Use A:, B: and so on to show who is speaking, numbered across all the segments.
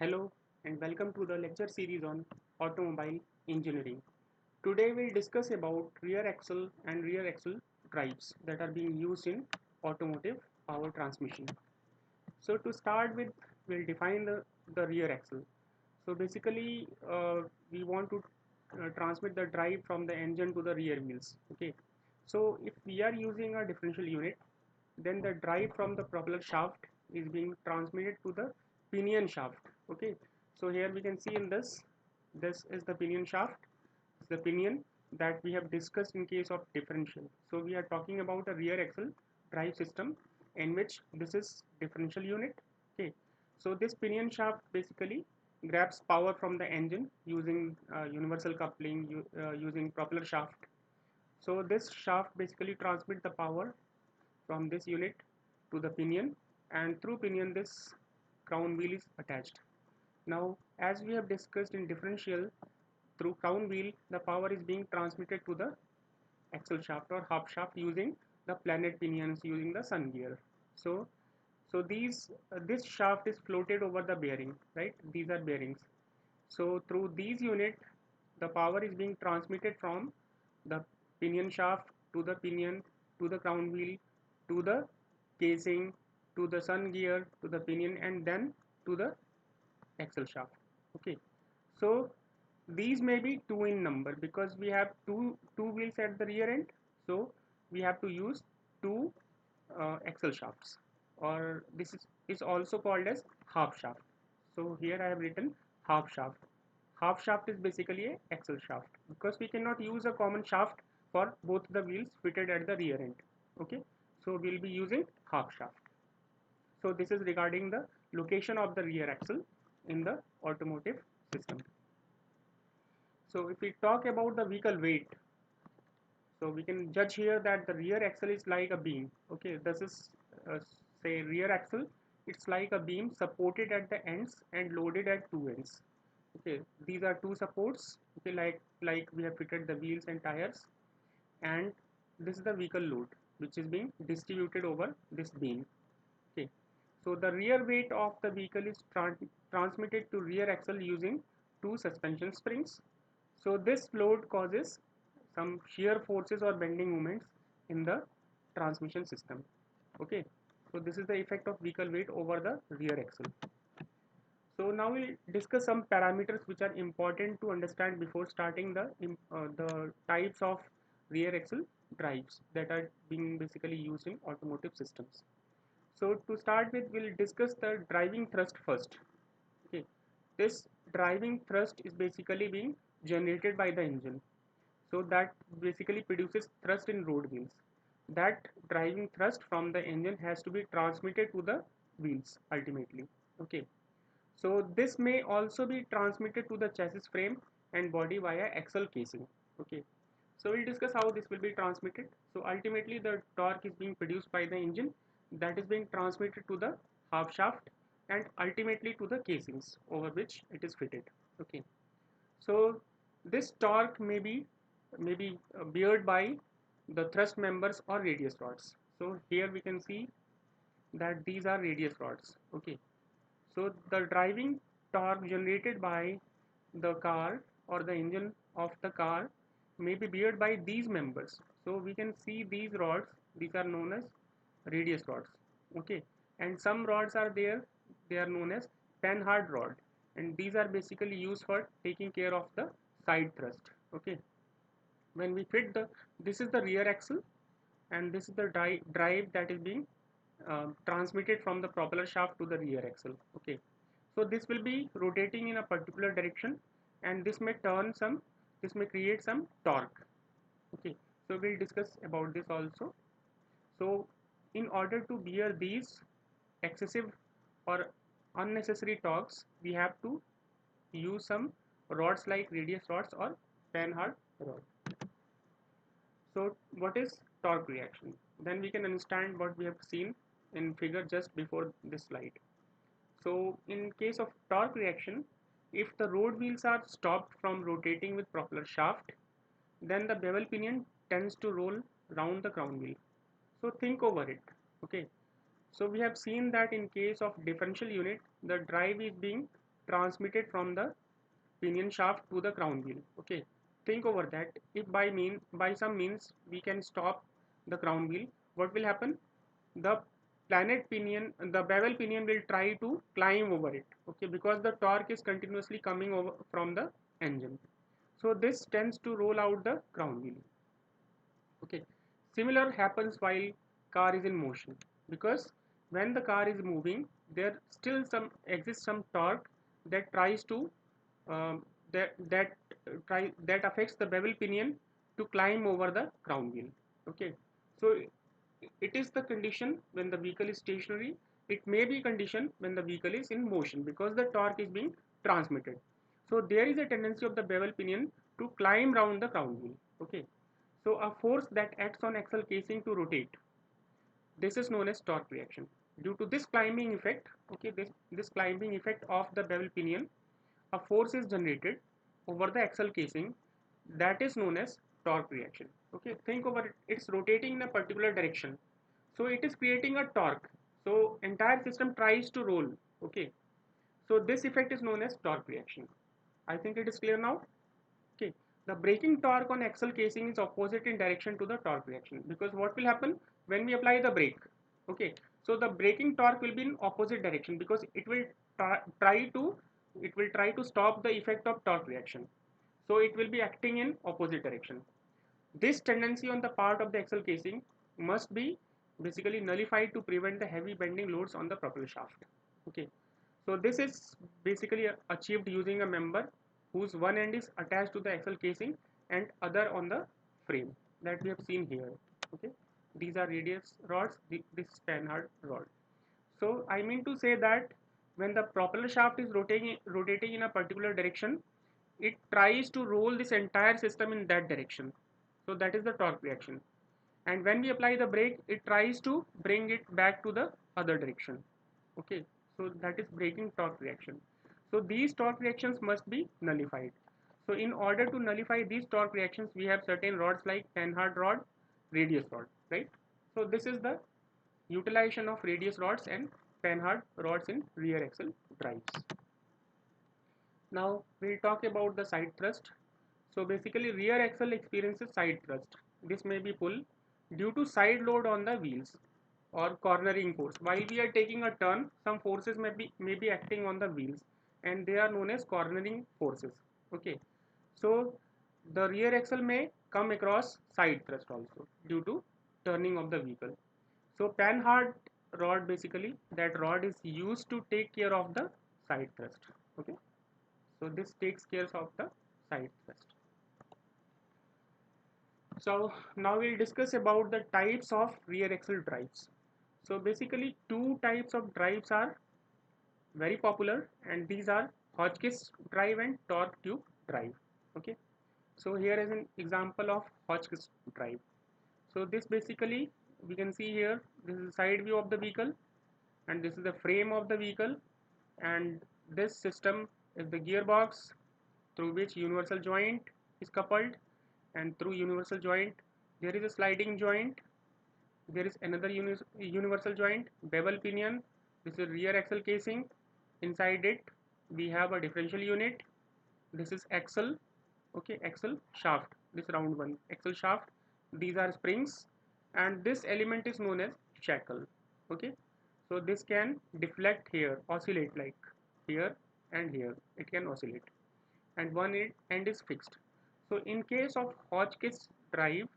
A: Hello and welcome to the lecture series on automobile engineering. Today we'll discuss about rear axle and rear axle drives that are being used in automotive power transmission. So to start with, we'll define the rear axle. So basically, we want to transmit the drive from the engine to the rear wheels. Okay. So if we are using a differential unit, then the drive from the propeller shaft is being transmitted to the pinion shaft. Okay. So here we can see in this is the pinion shaft, the pinion that we have discussed in case of differential. So we are talking about a rear axle drive system in which this is differential unit. Okay, so this pinion shaft basically grabs power from the engine using universal coupling, using propeller shaft. So this shaft basically transmits the power from this unit to the pinion, and through pinion this crown wheel is attached. Now, as we have discussed in differential, through crown wheel, the power is being transmitted to the axle shaft or hub shaft using the planet pinions, using the sun gear. So, this shaft is floated over the bearing, right? These are bearings. So through these unit, the power is being transmitted from the pinion shaft to the pinion to the crown wheel to the casing to the sun gear to the pinion and then to the axle shaft. Okay, so these may be two in number because we have two wheels at the rear end, so we have to use two axle shafts, or this is also called as half shaft. So here I have written half shaft. Half shaft is basically a axle shaft because we cannot use a common shaft for both the wheels fitted at the rear end. Okay, so we'll be using half shaft. So this is regarding the location of the rear axle in the automotive system. So if we talk about the vehicle weight, so we can judge here that the rear axle is like a beam. Okay, this is say rear axle. It's like a beam supported at the ends and loaded at two ends. Okay, these are two supports. Okay, like we have fitted the wheels and tires, and this is the vehicle load which is being distributed over this beam. Okay, so the rear weight of the vehicle is transmitted to rear axle using two suspension springs. So this load causes some shear forces or bending moments in the transmission system. Okay, so this is the effect of vehicle weight over the rear axle. So now we'll discuss some parameters which are important to understand before starting the types of rear axle drives that are being basically used in automotive systems. So to start with, we'll discuss the driving thrust first. Okay, this driving thrust is basically being generated by the engine. So that basically produces thrust in road wheels. That driving thrust from the engine has to be transmitted to the wheels ultimately. Okay, so this may also be transmitted to the chassis frame and body via axle casing. Okay, so we'll discuss how this will be transmitted. So ultimately the torque is being produced by the engine, that is being transmitted to the half shaft and ultimately to the casings over which it is fitted. Okay, so this torque may be beared by the thrust members or radius rods. So here we can see that these are radius rods. Okay, so the driving torque generated by the car or the engine of the car may be beared by these members. So we can see these rods, these are known as radius rods. Okay, and some rods are there, they are known as panhard rod, and these are basically used for taking care of the side thrust. Okay, when we fit this is the rear axle and this is the drive that is being transmitted from the propeller shaft to the rear axle. Okay, so this will be rotating in a particular direction and this may create some torque. Okay, so we'll discuss about this also. So in order to bear these excessive or unnecessary torques, we have to use some rods like radius rods or panhard rod. So what is torque reaction? Then we can understand what we have seen in figure just before this slide. So in case of torque reaction, if the road wheels are stopped from rotating with propeller shaft, then the bevel pinion tends to roll round the crown wheel. So think over it. Okay. So we have seen that in case of differential unit, the drive is being transmitted from the pinion shaft to the crown wheel. Okay, think over that. If by some means we can stop the crown wheel, what will happen? The the bevel pinion will try to climb over it. Okay, because the torque is continuously coming over from the engine. So this tends to roll out the crown wheel. Okay, similar happens while car is in motion, because when the car is moving, there still some exists some torque that tries to um, that affects the bevel pinion to climb over the crown wheel. Okay, so it is the condition when the vehicle is stationary. It may be condition when the vehicle is in motion, because the torque is being transmitted. So there is a tendency of the bevel pinion to climb round the crown wheel. Okay, so a force that acts on axle casing to rotate, this is known as torque reaction. Due to this climbing effect, okay, this climbing effect of the bevel pinion, a force is generated over the axle casing, that is known as torque reaction. Okay, think over it. It's rotating in a particular direction, so it is creating a torque. So entire system tries to roll. Okay, so this effect is known as torque reaction. I think it is clear now. Okay, the braking torque on axle casing is opposite in direction to the torque reaction, because what will happen when we apply the brake? Okay, so the braking torque will be in opposite direction, because it will try to stop the effect of torque reaction. So it will be acting in opposite direction. This tendency on the part of the axle casing must be basically nullified to prevent the heavy bending loads on the propeller shaft. Okay, so this is basically achieved using a member whose one end is attached to the axle casing and other on the frame that we have seen here. Okay, these are radius rods, this is Panhard rod. So I mean to say that when the propeller shaft is rotating in a particular direction, it tries to roll this entire system in that direction. So that is the torque reaction. And when we apply the brake, it tries to bring it back to the other direction. Okay, so that is braking torque reaction. So these torque reactions must be nullified. So in order to nullify these torque reactions, we have certain rods like Panhard rod, radius rod, right? So this is the utilization of radius rods and Panhard rods in rear axle drives. Now we'll talk about the side thrust. So basically rear axle experiences side thrust. This may be pull due to side load on the wheels or cornering force. While we are taking a turn, some forces may be acting on the wheels, and they are known as cornering forces. Okay, so the rear axle may come across side thrust also due to turning of the vehicle. So Panhard rod, basically that rod is used to take care of the side thrust. Okay, so this takes care of the side thrust. So now we'll discuss about the types of rear axle drives. So basically two types of drives are very popular, and these are Hotchkiss drive and torque tube drive. Okay, so here is an example of Hotchkiss drive. So this basically, we can see here, this is the side view of the vehicle, and this is the frame of the vehicle, and this system is the gearbox through which universal joint is coupled, and through universal joint there is a sliding joint, there is another universal joint, bevel pinion, this is rear axle casing, inside it we have a differential unit, this is axle, okay, axle shaft, this round one axle shaft, these are springs, and this element is known as shackle. Okay, so this can deflect here, oscillate, like here and here it can oscillate, and one end is fixed. So in case of Hotchkiss drive,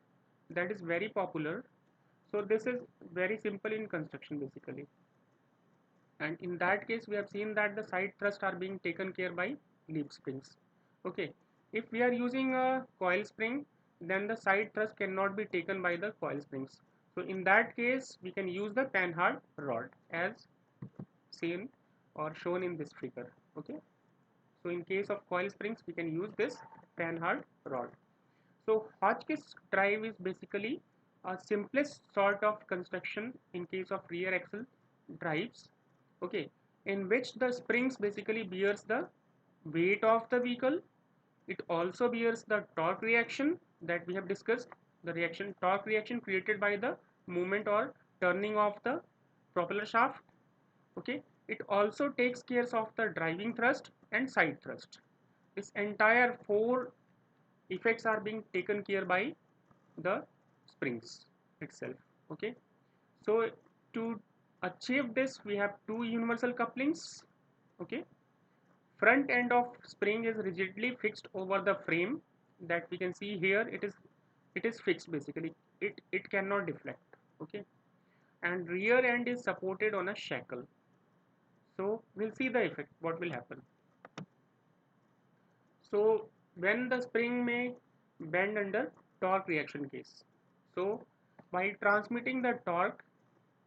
A: that is very popular. So this is very simple in construction basically, and in that case we have seen that the side thrust are being taken care by leaf springs. Okay, if we are using a coil spring, then the side thrust cannot be taken by the coil springs. So in that case we can use the Panhard rod as seen or shown in this figure. Okay, so in case of coil springs we can use this Panhard rod. So Hotchkiss drive is basically a simplest sort of construction in case of rear axle drives. Okay, in which the springs basically bears the weight of the vehicle. It also bears the torque reaction that we have discussed, the reaction torque reaction created by the movement or turning of the propeller shaft. Okay, it also takes care of the driving thrust and side thrust. This entire four effects are being taken care by the springs itself. Okay, so to achieve this we have two universal couplings. Okay, front end of spring is rigidly fixed over the frame, that we can see here. It is fixed basically, it cannot deflect. Okay, and rear end is supported on a shackle. So we'll see the effect, what will happen. So when the spring may bend under torque reaction case. So by transmitting the torque,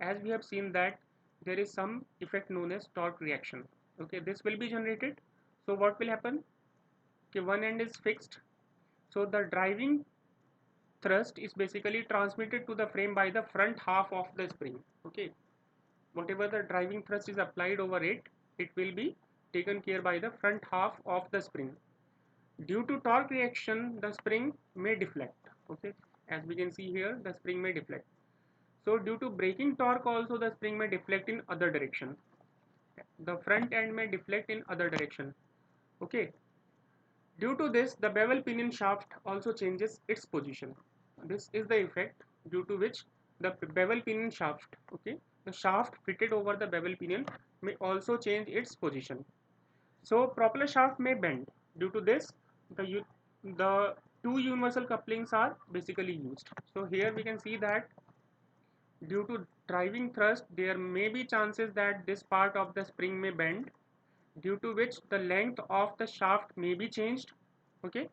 A: as we have seen that there is some effect known as torque reaction. Okay, this will be generated. So what will happen? Okay, one end is fixed. So the driving thrust is basically transmitted to the frame by the front half of the spring. Okay, whatever the driving thrust is applied over it, it will be taken care by the front half of the spring. Due to torque reaction, the spring may deflect. Okay, as we can see here, the spring may deflect. So due to braking torque also, the spring may deflect in other direction. The front end may deflect in other direction. Okay, due to this the bevel pinion shaft also changes its position. This is the effect due to which the bevel pinion shaft, okay, the shaft fitted over the bevel pinion may also change its position. So propeller shaft may bend. Due to this, the two universal couplings are basically used. So here we can see that due to driving thrust, there may be chances that this part of the spring may bend, due to which the length of the shaft may be changed. Okay,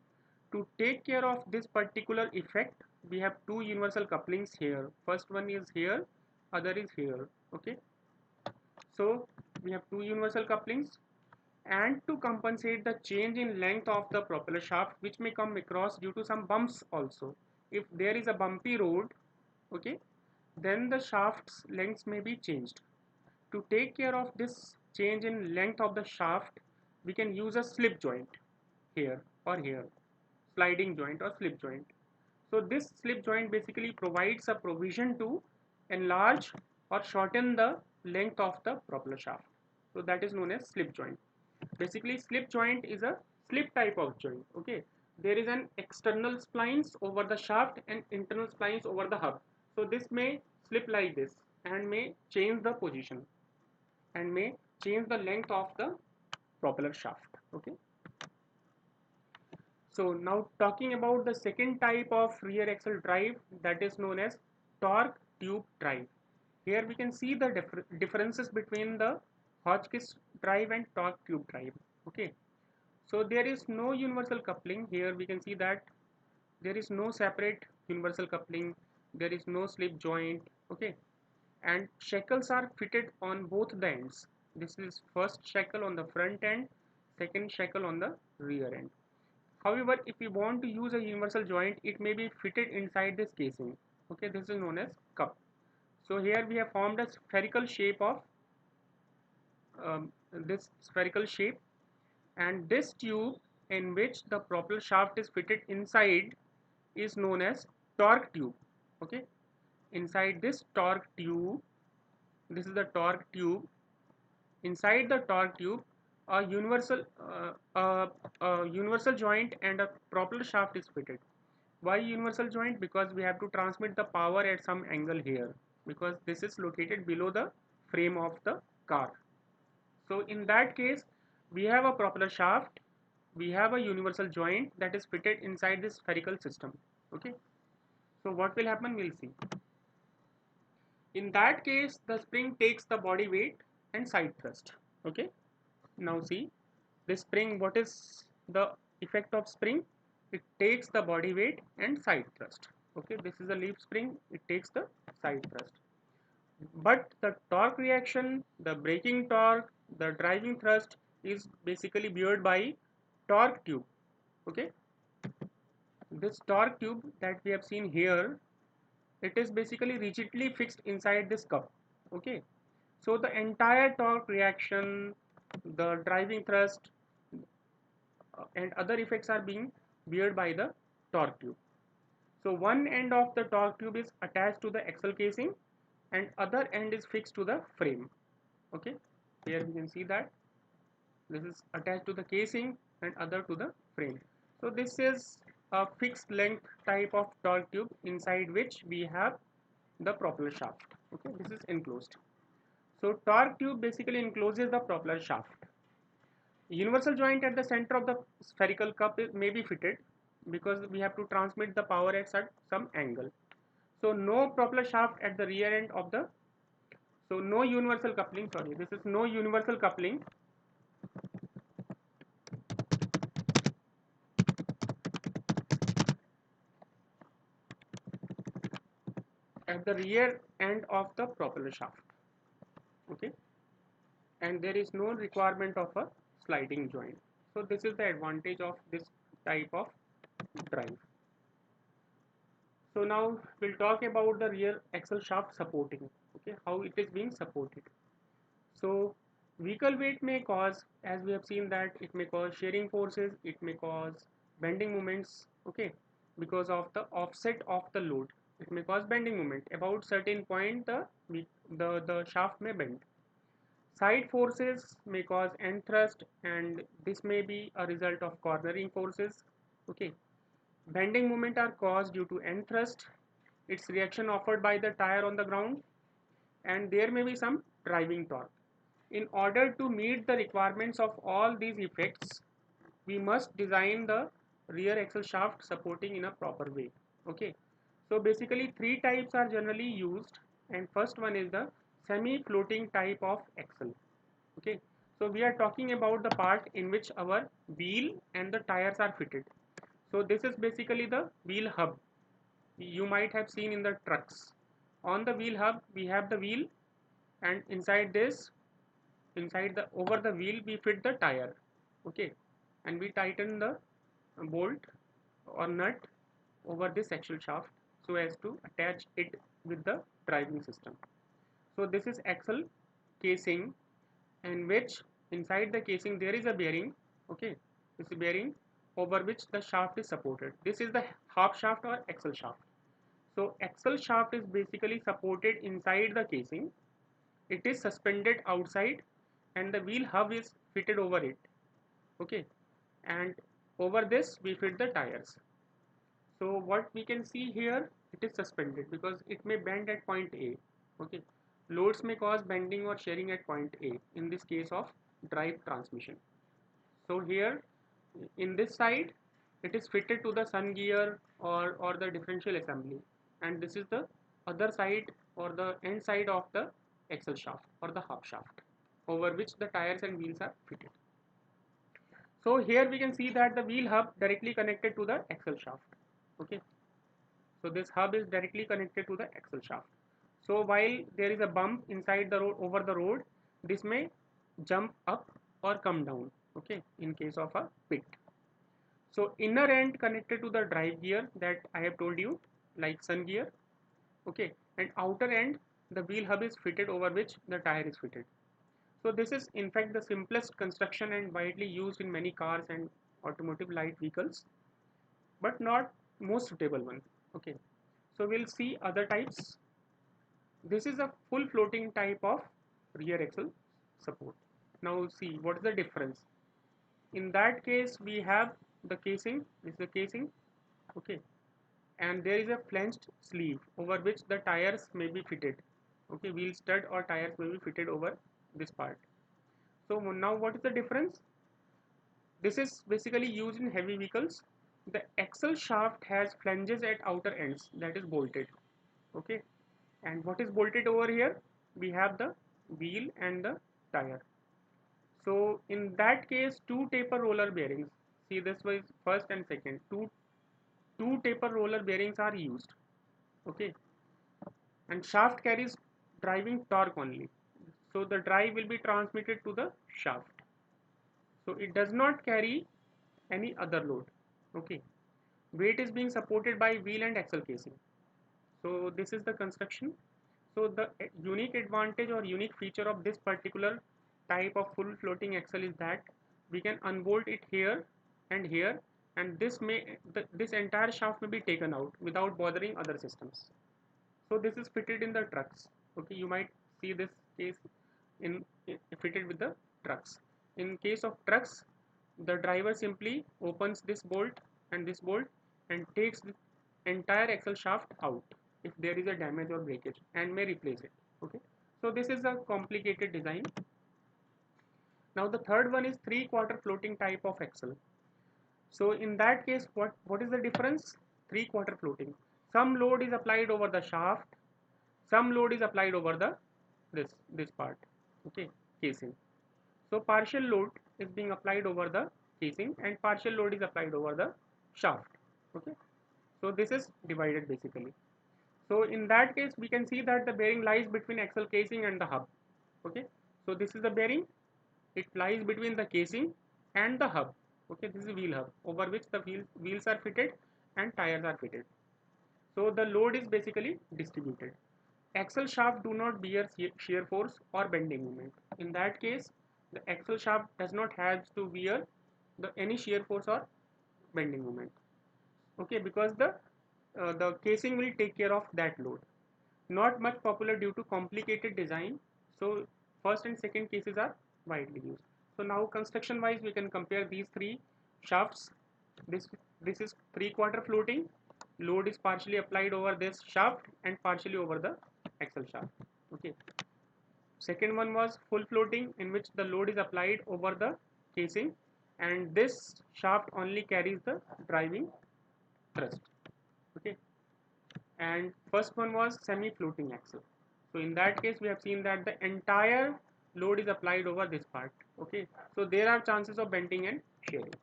A: to take care of this particular effect, we have two universal couplings here. First one is here, other is here. Okay, so we have two universal couplings. And to compensate the change in length of the propeller shaft, which may come across due to some bumps also, if there is a bumpy road, okay, then the shaft's lengths may be changed. To take care of this change in length of the shaft, we can use a slip joint here or here, sliding joint or slip joint. So this slip joint basically provides a provision to enlarge or shorten the length of the propeller shaft. So that is known as slip joint. Basically slip joint is a slip type of joint. Okay, there is an external splines over the shaft and internal splines over the hub. So this may slip like this and may change the position and may change the length of the propeller shaft. Okay, so now talking about the second type of rear axle drive, that is known as torque tube drive. Here we can see the differences between the Hotchkiss drive and torque tube drive. Okay, so there is no universal coupling. Here we can see that there is no separate universal coupling, there is no slip joint. Okay, and shackles are fitted on both the ends. This is first shackle on the front end, second shackle on the rear end. However, if we want to use a universal joint, it may be fitted inside this casing. Okay, this is known as cup. So here we have formed a spherical shape of this spherical shape, and this tube in which the propeller shaft is fitted inside is known as torque tube. Okay, inside this torque tube, this is the torque tube. Inside the torque tube, a universal joint and a propeller shaft is fitted. Why universal joint? Because we have to transmit the power at some angle here, because this is located below the frame of the car. So in that case, we have a propeller shaft, we have a universal joint that is fitted inside this spherical system. Okay, so what will happen, we'll see. In that case, the spring takes the body weight and side thrust. Okay, now see this spring, what is the effect of spring? It takes the body weight and side thrust. Okay, this is a leaf spring, it takes the side thrust. But the torque reaction, the braking torque, the driving thrust is basically beared by torque tube. Okay, this torque tube that we have seen here, it is basically rigidly fixed inside this cup. Okay, so the entire torque reaction, the driving thrust, and other effects are being beared by the torque tube. So one end of the torque tube is attached to the axle casing and other end is fixed to the frame. Okay, here we can see that This is attached to the casing and other to the frame. So this is a fixed length type of torque tube inside which we have the propeller shaft. Okay, this is enclosed. So torque tube basically encloses the propeller shaft. Universal joint at the center of the spherical cup may be fitted because we have to transmit the power at some angle. So no propeller shaft at the rear end of the, so no universal coupling, sorry, this is no universal coupling at the rear end of the propeller shaft. Okay, and there is no requirement of a sliding joint. So this is the advantage of this type of drive. So now we'll talk about the rear axle shaft supporting. Okay, how it is being supported. So vehicle weight may cause, as we have seen, that it may cause shearing forces, it may cause bending moments. Okay, because of the offset of the load, it may cause bending moment. About certain point, the shaft may bend. Side forces may cause end thrust, and this may be a result of cornering forces. Okay, bending moment are caused due to end thrust, its reaction offered by the tire on the ground, and there may be some driving torque. In order to meet the requirements of all these effects, we must design the rear axle shaft supporting in a proper way. Okay, so basically three types are generally used, and first one is the semi floating type of axle. Okay, so we are talking about the part in which our wheel and the tires are fitted. So this is basically the wheel hub you might have seen in the trucks. On the wheel hub we have the wheel, and inside this, inside the over the wheel we fit the tire. Okay, and we tighten the bolt or nut over this axle shaft so as to attach it with the driving system. So this is axle casing, in which inside the casing there is a bearing. Okay, this is bearing over which the shaft is supported. This is the half shaft or axle shaft. So axle shaft is basically supported inside the casing, it is suspended outside, and the wheel hub is fitted over it. Okay, and over this we fit the tires. So what we can see here, it is suspended because it may bend at point A. Okay, loads may cause bending or shearing at point A in this case of drive transmission. So here in this side it is fitted to the sun gear or the differential assembly, and this is the other side or the end side of the axle shaft or the hub shaft over which the tires and wheels are fitted. So here we can see that the wheel hub directly connected to the axle shaft. Okay, so this hub is directly connected to the axle shaft. So while there is a bump inside the road, over the road, this may jump up or come down. Okay, in case of a pit. So inner end connected to the drive gear that I have told you, like sun gear. Okay, and outer end the wheel hub is fitted over which the tire is fitted. So this is in fact the simplest construction and widely used in many cars and automotive light vehicles, but not most suitable one. Okay, so we'll see other types. This is a full floating type of rear axle support. Now see what is the difference. In that case we have the casing, this is the casing. Okay, and there is a flanged sleeve over which the tires may be fitted. Okay, wheel stud or tires may be fitted over this part. So now what is the difference? This is basically used in heavy vehicles. The axle shaft has flanges at outer ends, that is bolted. Okay, and what is bolted over here? We have the wheel and the tire. So in that case, two taper roller bearings. See, this was first and second. Two taper roller bearings are used. Okay, and shaft carries driving torque only. So the drive will be transmitted to the shaft. So it does not carry any other load. Okay, weight is being supported by wheel and axle casing. So this is the construction. So the unique advantage or unique feature of this particular type of full floating axle is that we can unbolt it here and here, and this entire shaft may be taken out without bothering other systems. So this is fitted in the trucks. Okay, you might see this case in fitted with the trucks. In case of trucks, the driver simply opens this bolt and takes the entire axle shaft out if there is a damage or breakage, and may replace it. Okay, so this is a complicated design. Now the third one is 3/4 floating type of axle. So in that case, what is the difference? 3/4 floating. Some load is applied over the shaft, some load is applied over the this part, okay, casing. So partial load is being applied over the casing and partial load is applied over the shaft. Okay, so this is divided basically. So in that case, we can see that the bearing lies between axle casing and the hub. Okay, so this is the bearing. It lies between the casing and the hub. Okay, this is a wheel hub over which the wheels are fitted and tires are fitted. So the load is basically distributed. Axle shaft do not bear shear force or bending moment. In that case, the axle shaft does not have to bear any shear force or bending moment. Okay, because the casing will take care of that load. Not much popular due to complicated design. So first and second cases are widely used. So now construction wise, we can compare these three shafts. This is 3/4 floating. Load is partially applied over this shaft and partially over the axle shaft. Okay. Second one was full floating, in which the load is applied over the casing and this shaft only carries the driving thrust. Okay. And first one was semi floating axle. So in that case, we have seen that the entire load is applied over this part. Okay. So there are chances of bending and shearing.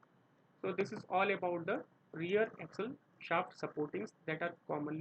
A: So this is all about the rear axle shaft supportings that are commonly